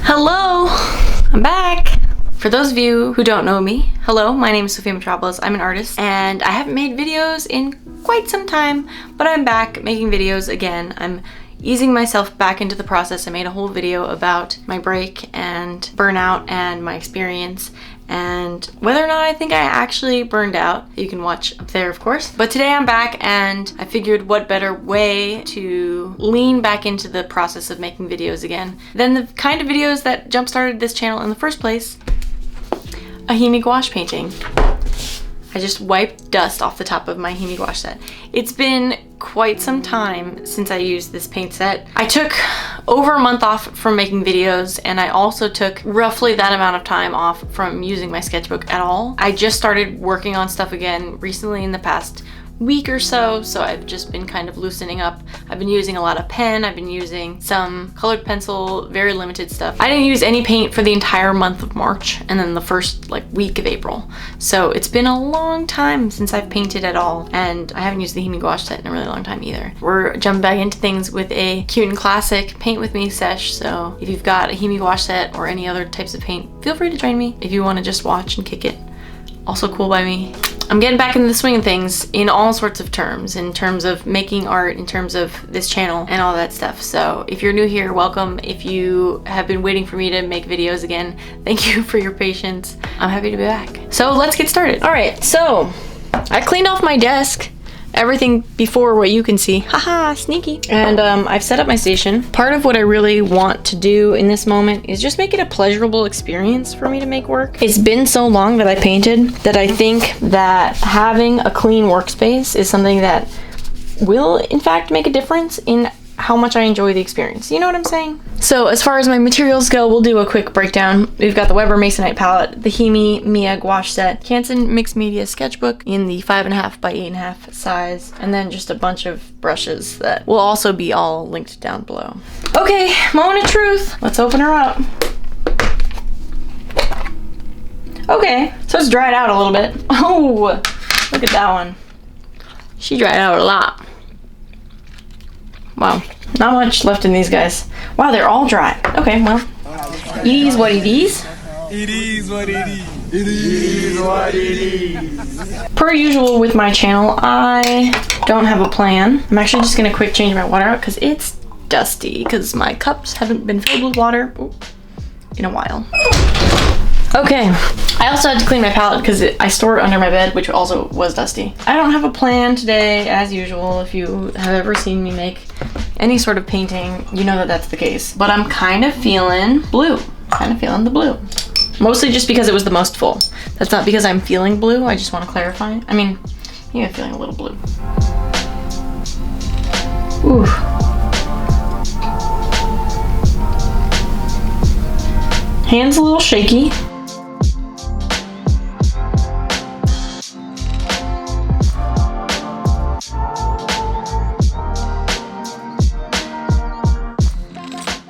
Hello, I'm back. For those of you who don't know me, hello, my name is Sophia Mitropoulos. I'm an artist and I haven't made videos in quite some time, but I'm back making videos again. I'm easing myself back into the process. I made a whole video about my break and burnout and my experience and whether or not I think I actually burned out. You can watch up there, of course. But today I'm back and I figured what better way to lean back into the process of making videos again than the kind of videos that jump-started this channel in the first place. A Himi Gouache painting. I just wiped dust off the top of my Himi Gouache set. It's been quite some time since I used this paint set. I took over a month off from making videos, and I also took roughly that amount of time off from using my sketchbook at all. I just started working on stuff again recently in the past week or so I've just been kind of loosening up. I've been using a lot of pen, I've been using some colored pencil, very limited stuff. I didn't use any paint for the entire month of March and then the first week of April. So it's been a long time since I've painted at all, and I haven't used the Himi Gouache set in a really long time either. We're jumping back into things with a cute and classic paint with me sesh, so if you've got a Himi Gouache set or any other types of paint, feel free to join me if you want to just watch and kick it. Also cool by me. I'm getting back into the swing of things in all sorts of terms, in terms of making art, in terms of this channel and all that stuff. So if you're new here, welcome. If you have been waiting for me to make videos again, thank you for your patience. I'm happy to be back. So let's get started. All right, so I cleaned off my desk, everything before what you can see. Haha, sneaky. And I've set up my station. Part of what I really want to do in this moment is just make it a pleasurable experience for me to make work. It's been so long that I painted that I think that having a clean workspace is something that will in fact make a difference in how much I enjoy the experience. You know what I'm saying? So as far as my materials go, we'll do a quick breakdown. We've got the Weber Masonite palette, the Himi Gouache set, Canson Mixed Media sketchbook in the 5.5 by 8.5 size, and then just a bunch of brushes that will also be all linked down below. Okay, moment of truth. Let's open her up. Okay, so it's dried out a little bit. Oh, look at that one. She dried out a lot. Wow, not much left in these guys. Wow, they're all dry. Okay, well, it is what it is. It is what it is. It is what it is. Per usual with my channel, I don't have a plan. I'm actually just gonna quick change my water out because it's dusty because my cups haven't been filled with water in a while. Okay, I also had to clean my palette because I store it under my bed, which also was dusty. I don't have a plan today, as usual. If you have ever seen me make any sort of painting, you know that that's the case. But I'm kind of feeling blue. Kind of feeling the blue. Mostly just because it was the most full. That's not because I'm feeling blue, I just want to clarify. I mean, yeah, I'm feeling a little blue. Ooh. Hands a little shaky.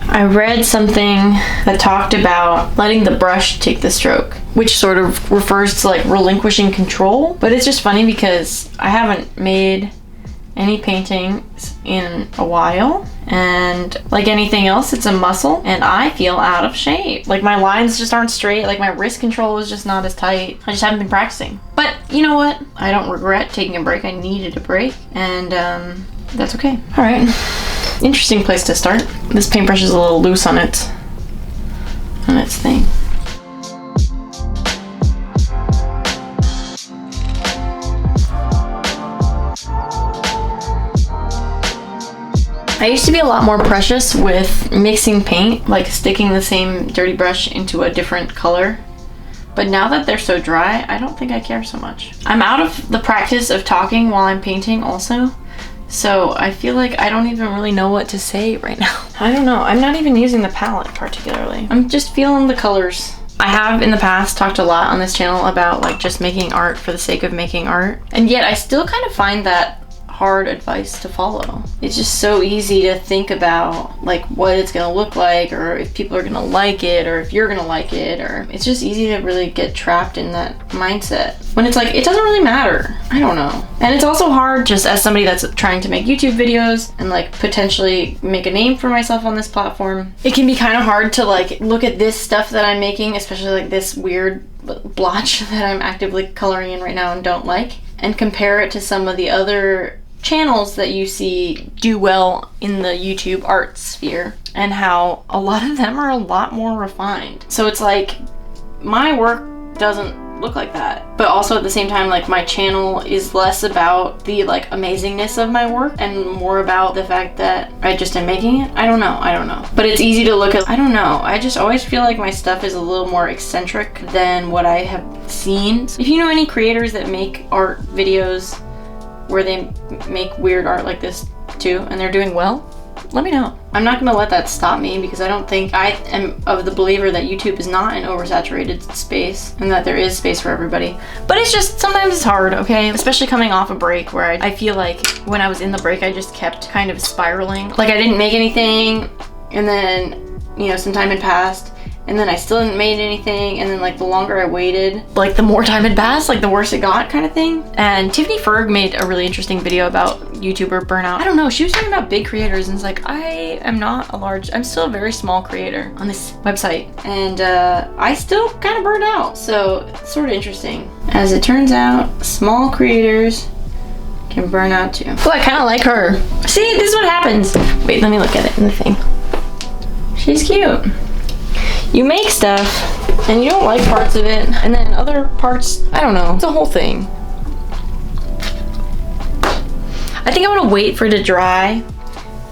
I read something that talked about letting the brush take the stroke, which sort of refers to relinquishing control. But it's just funny because I haven't made any paintings in a while, and like anything else, it's a muscle, and I feel out of shape. My lines just aren't straight, my wrist control is just not as tight. I just haven't been practicing. But you know what? I don't regret taking a break. I needed a break, and that's okay. All right. Interesting place to start. This paintbrush is a little loose on its thing. I used to be a lot more precious with mixing paint, sticking the same dirty brush into a different color. But now that they're so dry, I don't think I care so much. I'm out of the practice of talking while I'm painting also. So I feel like I don't even really know what to say right now. I don't know. I'm not even using the palette particularly. I'm just feeling the colors. I have in the past talked a lot on this channel about just making art for the sake of making art. And yet I still kind of find that hard advice to follow. It's just so easy to think about like what it's gonna look like, or if people are gonna like it, or if you're gonna like it, or it's just easy to really get trapped in that mindset when it's like, it doesn't really matter. I don't know. And it's also hard just as somebody that's trying to make YouTube videos and like potentially make a name for myself on this platform. It can be kind of hard to like look at this stuff that I'm making, especially like this weird blotch that I'm actively coloring in right now and don't like, and compare it to some of the other channels that you see do well in the YouTube art sphere, and how a lot of them are a lot more refined. So it's like my work doesn't look like that, but also at the same time, like my channel is less about the like amazingness of my work and more about the fact that I just am making it. I don't know, but it's easy to look at. I don't know, I just always feel like my stuff is a little more eccentric than what I have seen. If you know any creators that make art videos where they make weird art like this too and they're doing well, let me know. I'm not gonna let that stop me, because I don't think, I am of the believer that YouTube is not an oversaturated space and that there is space for everybody. But it's just, sometimes it's hard, okay? Especially coming off a break where I feel like when I was in the break, I just kept kind of spiraling. Like I didn't make anything, and then, you know, some time had passed, and then I still hadn't made anything, and then like the longer I waited, like the more time had passed, like the worse it got kind of thing. And Tiffany Ferg made a really interesting video about YouTuber burnout. I don't know, she was talking about big creators, and it's like, I am not a large, I'm still a very small creator on this website, and I still kind of burned out. So it's sort of interesting. As it turns out, small creators can burn out too. Oh, I kind of like her. See, this is what happens. Wait, let me look at it in the thing. She's cute. You make stuff and you don't like parts of it, and then other parts, I don't know, it's a whole thing. I think I'm gonna wait for it to dry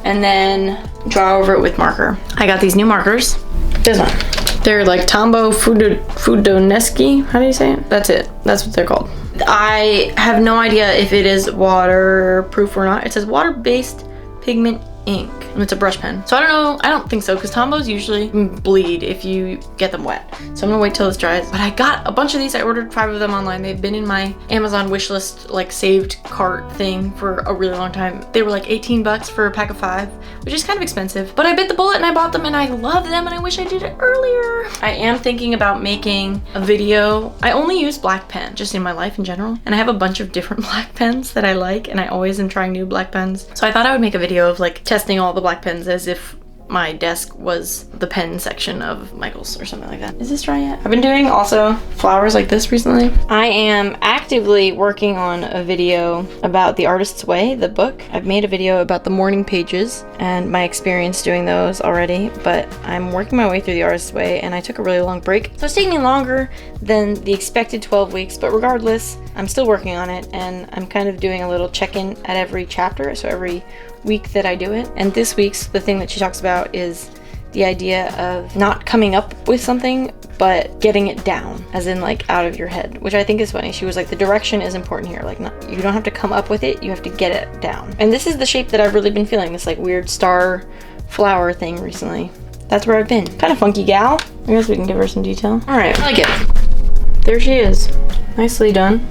and then draw over it with marker. I got these new markers. This one. They're like Tombow Fudoneski. How do you say it? That's it. That's what they're called. I have no idea if it is waterproof or not. It says water-based pigment ink, and it's a brush pen. So I don't know, I don't think so, because Tombows usually bleed if you get them wet. So I'm gonna wait till this dries. But I got a bunch of these. I ordered 5 of them online. They've been in my Amazon wishlist, like saved cart thing, for a really long time. They were like 18 bucks for a pack of 5, which is kind of expensive. But I bit the bullet and I bought them, and I love them, and I wish I did it earlier. I am thinking about making a video. I only use black pen just in my life in general, and I have a bunch of different black pens that I like, and I always am trying new black pens. So I thought I would make a video of like testing all the black pens as if my desk was the pen section of Michael's or something like that. Is this dry yet? I've been doing also flowers like this recently. I am actively working on a video about The Artist's Way, the book. I've made a video about the morning pages and my experience doing those already, but I'm working my way through The Artist's Way, and I took a really long break. So it's taking me longer than the expected 12 weeks, but regardless, I'm still working on it, and I'm kind of doing a little check-in at every chapter, so every week that I do it. And this week's, the thing that she talks about is the idea of not coming up with something, but getting it down, as in like out of your head, which I think is funny. She was like, the direction is important here. Like, not, you don't have to come up with it, you have to get it down. And this is the shape that I've really been feeling, this like weird star flower thing recently. That's where I've been. Kind of funky gal. I guess we can give her some detail. All right, I like it. There she is. Nicely done.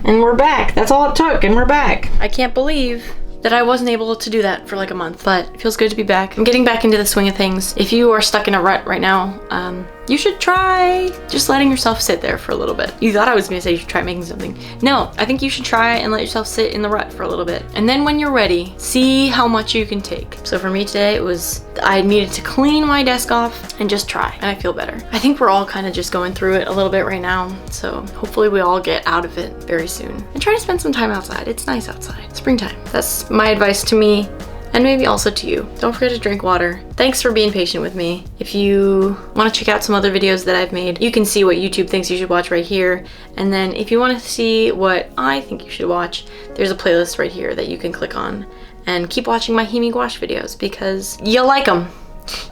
And we're back. That's all it took, and we're back. I can't believe that I wasn't able to do that for like a month, but it feels good to be back. I'm getting back into the swing of things. If you are stuck in a rut right now, you should try just letting yourself sit there for a little bit. You thought I was gonna say you should try making something. No, I think you should try and let yourself sit in the rut for a little bit. And then when you're ready, see how much you can take. So for me today, it was, I needed to clean my desk off and just try, and I feel better. I think we're all kind of just going through it a little bit right now, so hopefully we all get out of it very soon. And try to spend some time outside. It's nice outside. Springtime. That's my advice to me, and maybe also to you. Don't forget to drink water. Thanks for being patient with me. If you want to check out some other videos that I've made, you can see what YouTube thinks you should watch right here. And then if you want to see what I think you should watch, there's a playlist right here that you can click on. And keep watching my Himi Gouache videos, because you'll like them.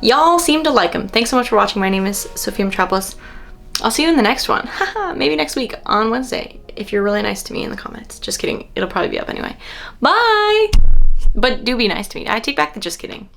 Y'all seem to like them. Thanks so much for watching. My name is Sophia Mitropoulos. I'll see you in the next one. Maybe next week on Wednesday, if you're really nice to me in the comments. Just kidding. It'll probably be up anyway. Bye! But do be nice to me. I take back the just kidding.